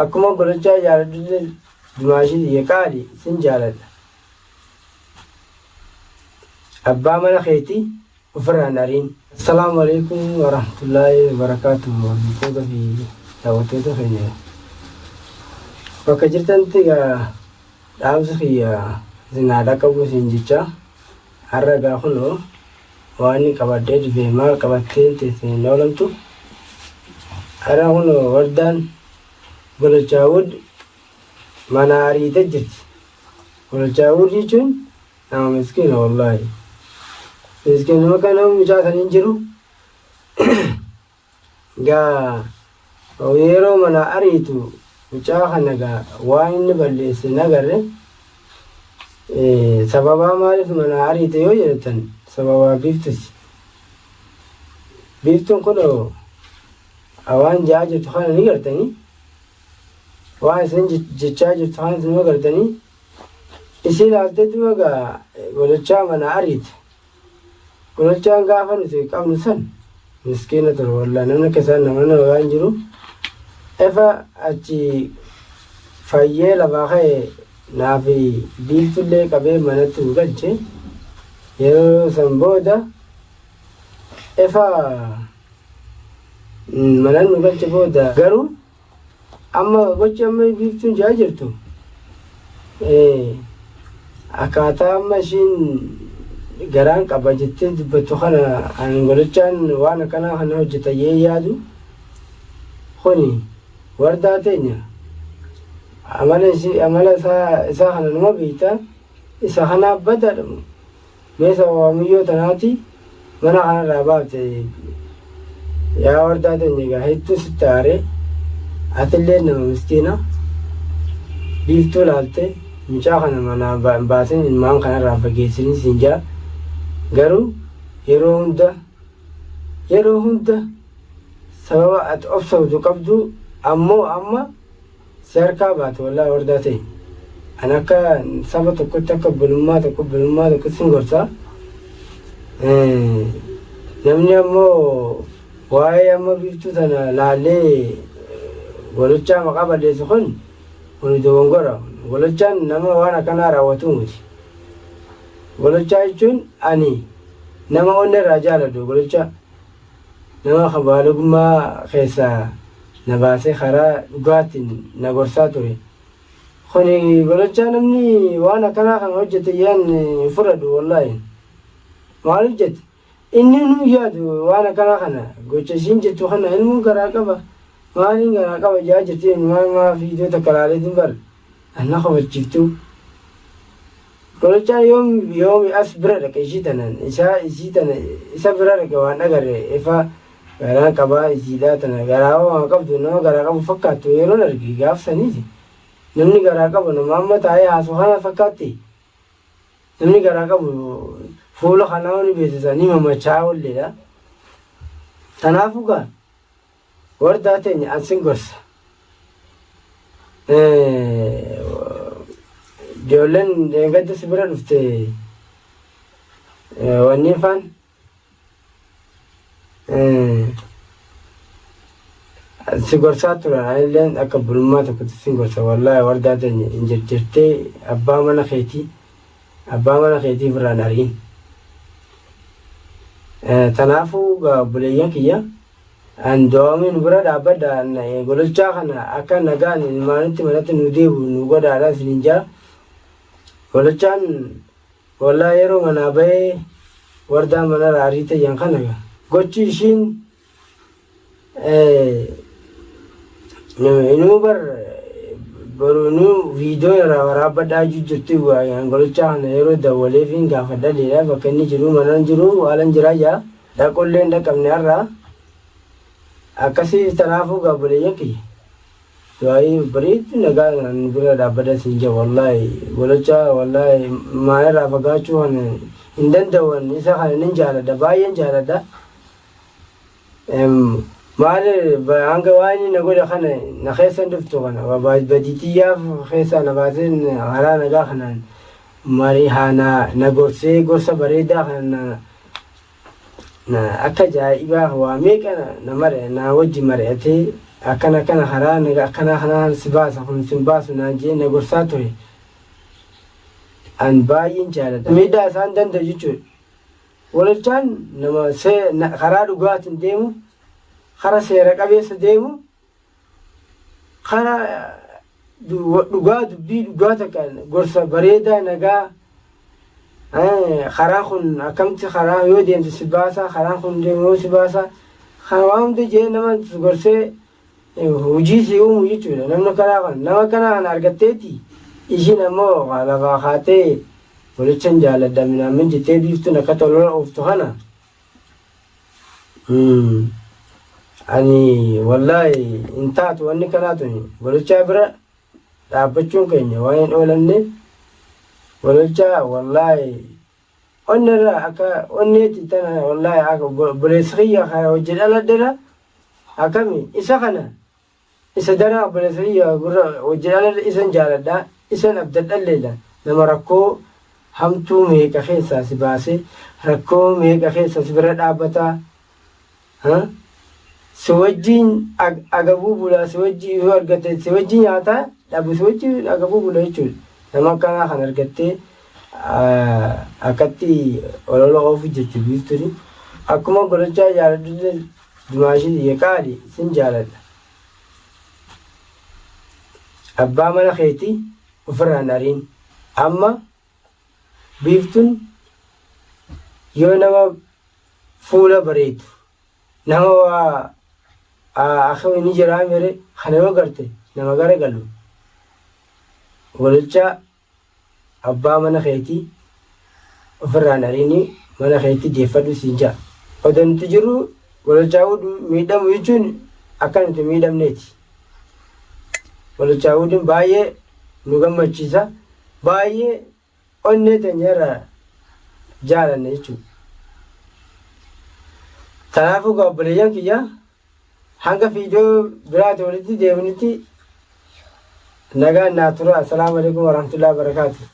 akkuma golachaa jaaladhu dimaashii yeqaali sin jaaladha abbaa mana keetii ofirraan ariin. Assalaamu alaykum wa rahmatullahi wa barakatuh. Warahmatullahi fi daawwattoota keenya bakka jirtanitti dhaamsa kiyya zinaadha qabu isin jecha har'a kunoo waan qabadhee dhufe maal qabattee teessee oolamtu har'a kunoo wardaan Golachaawud mana ariitee jirti. Golachaawud jechuun nama miskiina wallaahi. Miskiinuma kana mucaa kan hin jiru gaa yeroo mana ariitu mucaa kana gaa waan inni balleesse nagarre sababaa maaliif mana ariite yoo jedhatan sababaa biiftusi. Biiftuun kun waan jaa jirtu kana ni gartanii waan isin jechaa jirtu kana ni gartanii isii ilaalteetu gaa golachaa mana ariite. Golachaan gaafa nuti qabnu san miskiina ture wallaahi namni akka isaan nama waan jiru efa achi fayyee lafaa ka'e naafi biiftullee qabee manatti nu galche yeroo san booda efa mana nu galche booda garuu amma gochi amma biiftuun jaa jirtu akkaataa amma ishiin garaan qaba jettee dubbattu kana an golachaan waan akkanaa kana hojjeta yee yaadu kuni wardaa teenya amala isaa kana nama beektaa isa kanaaf badaadha meesa waamiyyoo tanaati mana kanarraa baafte yaa wardaa teenya egaa hedduu sitti aaree atillee nama miskiina biiftuu laalte mucaa kana mana baasin ilmaan kanarraa fageessanii siin jaa garuu yeroo hunda sababa ati obsawdu qabdu ammoo amma si harkaa baate wallaahi wardaa ta'e an akka saba tokkotti akka bulummaa tokko sin gorsaa namni ammoo waa'ee amma biiftuu tana laallee golachaa maqaa balleessu kun dogongora. Golachaan nama waan akkanaa raawwatu miti. Golachaa jechuun ani nama onni irraa jaaladhu golachaa nama kabaalugummaa keessaa na baasee karaa dhugaatiin na gorsaa ture. Kuni golachaa namni waan akkanaa kan hojjete yaan fudhadhu wallaahi. Maal hojjete? Inni nu yaadu waan akkanaa kana gocha ishiin jettu kana ilmuun garaa qaba. Maaliin garaa qaba jaa jettee maa fiidoo takka laaleetiin bara anna kabachiiftuu. Golachaan yoomi as bira dhaqe ishii tanan isa bira dhaqe waan agarre ifa garaa qabaa isiidhaa tana garaa waan qabdu nama garaa qabu fakkaattu yeroon arge gaafsaniiti. Namni garaa qabu nama amma taa'ee haasoo kana fakkaatti. Namni garaa qabu fuula kanaa wani beeksisanii mamachaa olleedha. Kanaafuu gaa wardaa teenya ansin gorsa. Ijoolleen deeggarsa si bira dhufte wanni faan si gorsaa turan anilleen akka bulummaa tokkotti sin gorsa wallaahi wardaa teenya hin jejjertee abbaa mana keetii biraan ariin. Kanaafuu buleeyyan kiyya an doomin bira dhaabbadha golachaa kana akka nagaan ilmaanitti manatti nu deebu nu godhaadha sinin jaa. Golachaan wallaahi yeroo manaa bahee wardaa mana raarii ta'yan kana gochi ishiin inuu baruu viidiyoo irraa waraabbadhaa jirti golachaa kana yeroo dawwalee fi gaafadha leedha bakka inni jiru manaan jiru haalan jiraa jaa dhaqollee hin dhaqabne har'aa akkasii kanaafuu gaabbuleeyyan kiyya waa'ee bareedu nagaa kan bira dhaabbata siin jaa wallaahi golachaa wallaahi maalirraa fagaachuu kan hin danda'an isa kana nin jaaladha baay'een jaaladha. Maali hanga waan na godha kana na keessan dhuftu kana baditiyyaaf keessaa na baaseen haraa nagaa kanaan marii haana na gorsee gorsa bareedaa kana na akka jaa'ibaa waa meeqa na wajji mari'atee akkana kana haraa naga akkana kanaan si baasa kun sin baasu naan jee na gorsaa ture. An baay'een jaalladha. Miidhaa isaan danda'u jechuudha. Walachaan nama karaa dhugaatiin deemu, karaa seera qabeessa deemu, karaa dhugaa dubbii dhugaa takka gorsa bareedaa nagaa karaa kun akkamti karaa yoo deemtu si baasa karaa kun deemu si baasa karaa hundi jee nama gorsee hojii si uumu jechuudha. Namni nama kana argatteeti ishiin ammoo lafaa kaatee walichaan jaalladha minaamin jettee biiftuun akka tolola ooftu kana. Ani wallahi hin taatu wanni kanaatu walichaa bira dhaabbachuun keenya waan hin oolanne walichaa wallahi onnirraa akka onneeti tana wallahi akka buleessa kiyya kana hojii dhaladheera akkami isa kana isa daraa buleessa kiyya hojii dhaladhe isan jaalladha isan abdadhalleedha nama rakkoo hamtuu meeqa keessaa si baase rakkoo meeqa keessaa si bira dhaabbataa si wajjin agabuu bulaa si wajjin yoo argatte si wajjin nyaataa dhabu si wajjin agabuu bulaa jechuudha. Nama akkanaa kan argattee akkatti olola oofu jetti biiftuni akkuma godhachaa jaaladhu dimaashii xiyya qaali sin jaaladha. Abbaa mana keetii ofirraan ariin amma biiftuun yoo nama fuula bareedu nama waa akka inni jiraa mere kana yoo garte nama gara galu walachaa abbaa mana keetii ofirraan ariini mana keetii deeffadhu siin jaa odanti jiru walachaa miidhamu jechuun akkanatti miidhamneeti. Walachaa wuduun baay'ee nu gammachiisa baay'ee onnee teenyarraa jaalanne jechuudha. Kanaafuu obboleeyyan kiyya hanga viidiyoo biraatti walitti deebinutti nagaan naa tura. Assalaamu alaikum warahmatullahi wabarakaatuh.